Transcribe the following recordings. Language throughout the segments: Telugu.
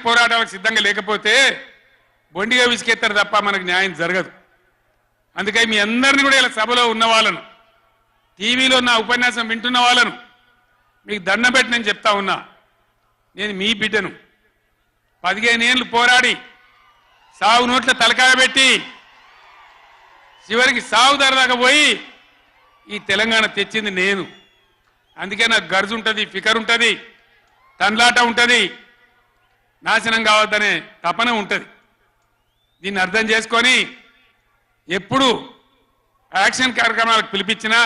పోరాటాలకు సిద్ధంగా లేకపోతే బొండిగా విసికెత్తారు తప్ప మనకు న్యాయం జరగదు. అందుకని మీ అందరిని కూడా ఇలా సభలో ఉన్న వాళ్ళను, టీవీలో నా ఉపన్యాసం వింటున్న వాళ్ళను మీకు దండం పెట్టి నేను చెప్తా ఉన్నా, నేను మీ బిడ్డను. 15 ఏళ్ళు పోరాడి సావు నోట్ల తలకాయ పెట్టి చివరికి సావు దాకా పోయి ఈ తెలంగాణ తెచ్చింది నేను. అందుకే నాకు గర్జు ఉంటుంది, ఫికర్ ఉంటుంది, తండ్లాట ఉంటుంది, నాశనం కావద్దనే తపన ఉంటుంది. దీన్ని అర్థం చేసుకొని ఎప్పుడు యాక్షన్ కార్యక్రమాలకు పిలిపించినా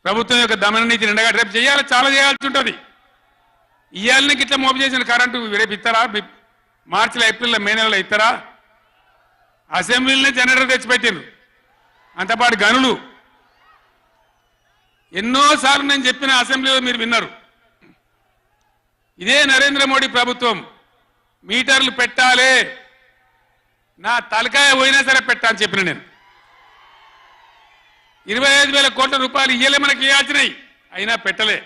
ప్రభుత్వం యొక్క దమన నీతి నిండగా రేపు చేయాలి, చాలా చేయాల్సి ఉంటుంది. ఇవాళకి ఇట్లా మోపు చేసిన కరెంటు రేపు ఇస్తారా? మార్చిలో, ఏప్రిల్లో, మే నెలలో ఇస్తారా? అసెంబ్లీలోనే జనరేటర్ తెచ్చిపెట్టిండ్రు, అంతపాటు గనులు. ఎన్నోసార్లు నేను చెప్పిన అసెంబ్లీలో మీరు విన్నారు. ఇదే నరేంద్ర మోడీ ప్రభుత్వం మీటర్లు పెట్టాలి, నా తలకాయ పోయినా సరే పెట్టా అని చెప్పిన నేను. 25,000 కోట్ల రూపాయలు ఇయ్యలే మనకి ఇవ్వాల్సినాయి, అయినా పెట్టలే.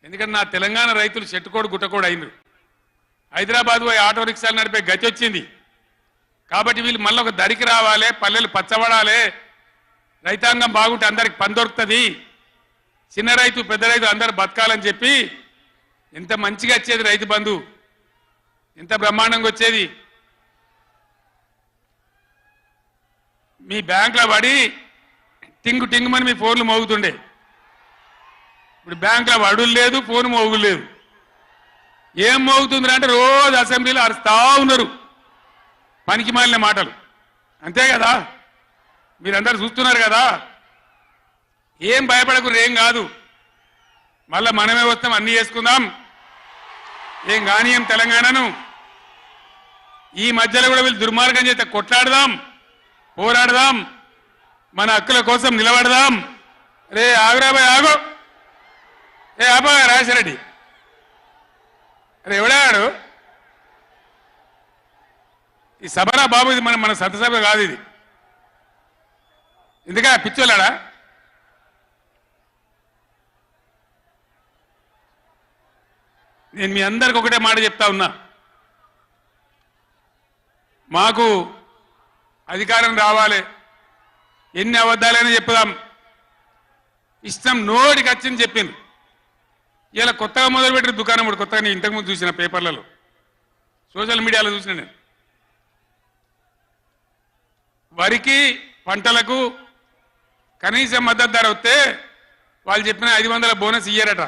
ఎందుకంటే నా తెలంగాణ రైతులు చెట్టుకోడు గుట్టకోడు అయినరు. హైదరాబాద్ పోయి ఆటో రిక్షాలు నడిపే గతి వచ్చింది. కాబట్టి వీళ్ళు మళ్ళీ ఒక దరికి రావాలి, పల్లెలు పచ్చబడాలి, రైతాంగం బాగుంటే అందరికి పని దొరుకుతుంది, చిన్న రైతు పెద్ద రైతు అందరు బతకాలని చెప్పి ఎంత మంచిగా వచ్చేది రైతు బంధు, ఎంత బ్రహ్మాండంగా వచ్చేది. మీ బ్యాంకులో పడి టింగు టింగుమని మీ ఫోన్లు మోగుతుండే. ఇప్పుడు బ్యాంకులో వడులు లేదు, ఫోన్ మోగులు లేదు. ఏం మోగుతుంది అంటే రోజు అసెంబ్లీలో అరుస్తా ఉన్నారు పనికి మాలిన మాటలు. అంతే కదా, మీరందరూ చూస్తున్నారు కదా. ఏం భయపడకూడదు, ఏం కాదు, మళ్ళా మనమే వస్తాం, అన్నీ చేసుకుందాం, ఏం కానీయం తెలంగాణను. ఈ మధ్యలో కూడా వీళ్ళు దుర్మార్గం చేస్తే కొట్లాడదాం, పోరాడదాం, మన హక్కుల కోసం నిలబడదాం. రే ఆగురాబాయ్ ఆగు, ఏ ఆపా రాజశరెడ్డి, అరే ఎవడాడు ఈ సభరా బాబు? ఇది మన సభ కాదు ఇది. ఎందుకా పిచ్చోలాడా? నేను మీ అందరికి ఒకటే మాట చెప్తా ఉన్నా, మాకు అధికారం రావాలి, ఎన్ని అబద్ధాలైనా చెప్పుదాం, ఇష్టం నోటికి వచ్చింది చెప్పింది. ఇలా కొత్తగా మొదలుపెట్టిన దుకాణం కూడా కొత్తగా నేను ఇంతకుముందు చూసిన పేపర్లలో, సోషల్ మీడియాలో చూసిన నేను. వరికి పంటలకు కనీస మద్దతు ధర వస్తే వాళ్ళు చెప్పిన 500 బోనస్ ఇయ్యారట.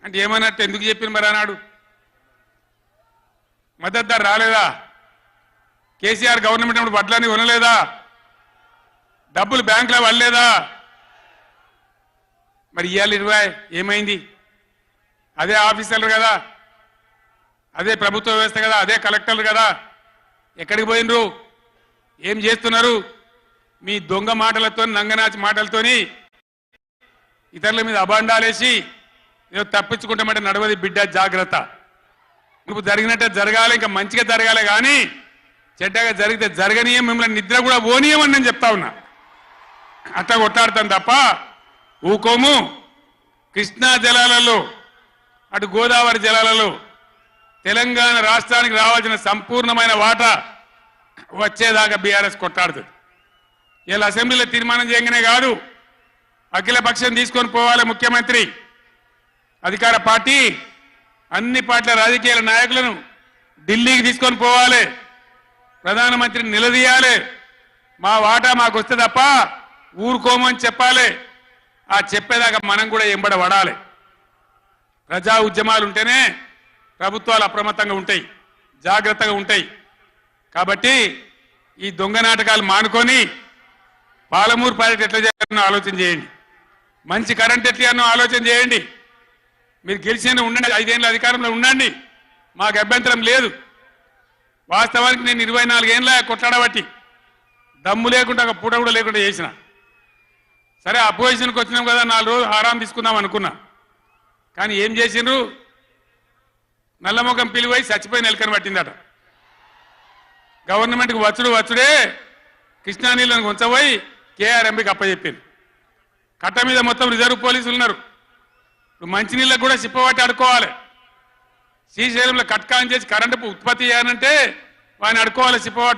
అంటే ఏమన్నట్టు, ఎందుకు చెప్పిన మరి అన్నాడు? మద్దతు ధర రాలేదా? కేసీఆర్ గవర్నమెంట్ అప్పుడు వడ్లని కొనలేదా? డబ్బులు బ్యాంకులో వల్లేదా? మరి ఇవాళ 20 ఏమైంది? అదే ఆఫీసర్లు కదా, అదే ప్రభుత్వ వ్యవస్థ కదా, అదే కలెక్టర్లు కదా, ఎక్కడికి పోయినరు? ఏం చేస్తున్నారు? మీ దొంగ మాటలతో, నంగనాచి మాటలతోని ఇతరుల మీద అబాండాలేసి ఏదో తప్పించుకుంటామంటే నడవది బిడ్డ, జాగ్రత్త. నువ్వు జరిగినట్టే జరగాలి, ఇంకా మంచిగా జరగాలి, కానీ చెడ్డగా జరిగితే జరగనీయం, మిమ్మల్ని నిద్ర కూడా పోనీయమని నేను చెప్తా ఉన్నా. అట్లా కొట్లాడతాను తప్ప ఊకోము. కృష్ణా జలాలలో, అటు గోదావరి జలాలలో తెలంగాణ రాష్ట్రానికి రావాల్సిన సంపూర్ణమైన వాటా వచ్చేదాకా బీఆర్ఎస్ కొట్లాడుతుంది. ఇలా అసెంబ్లీలో తీర్మానం చేయగానే కాదు, అఖిల పక్షం తీసుకొని పోవాలి ముఖ్యమంత్రి, అధికార పార్టీ, అన్ని పార్టీల రాజకీయ నాయకులను ఢిల్లీకి తీసుకొని పోవాలి, ప్రధానమంత్రిని నిలదీయాలి. మా వాటా మాకు వస్తే తప్ప ఊరుకోమని చెప్పాలి. ఆ చెప్పేదాకా మనం కూడా ఎంబడ పడాలి. ప్రజా ఉద్యమాలు ఉంటేనే ప్రభుత్వాలు అప్రమత్తంగా ఉంటాయి, జాగ్రత్తగా ఉంటాయి. కాబట్టి ఈ దొంగ నాటకాలు మానుకొని పాలమూరు ప్రాజెక్ట్ ఎట్లా చేయాలనో ఆలోచన చేయండి, మంచి కరెంట్ ఎట్లా ఆలోచన చేయండి. మీరు గెలిచిన ఉండండి, 5 ఏళ్ళ అధికారంలో ఉండండి, మాకు అభ్యంతరం లేదు. వాస్తవానికి నేను 24 ఏళ్ళ కొట్లాడబట్టి దమ్ము లేకుండా ఒక పూట కూడా లేకుండా చేసిన. సరే అపోజిషన్కి వచ్చినాం కదా, 4 రోజులు ఆరాం తీసుకుందాం అనుకున్నా. కానీ ఏం చేసిండ్రు? నల్లముఖం పిలివై చచ్చిపోయిన ఎలకని పట్టిందట. గవర్నమెంట్కి వచ్చుడే కృష్ణా నీళ్ళను ఉంచబోయి కేఆర్ఎంబీకి అప్పచెప్పింది. కట్ట మీద మొత్తం రిజర్వ్ పోలీసులు ఉన్నారు. మంచినీళ్ళకు కూడా సిప్పబట్టి అడుకోవాలి. శ్రీశైలంలో కట్కాన్ చేసి కరెంటు ఉత్పత్తి చేయాలంటే వాడిని అడుకోవాలి సిప్పవాట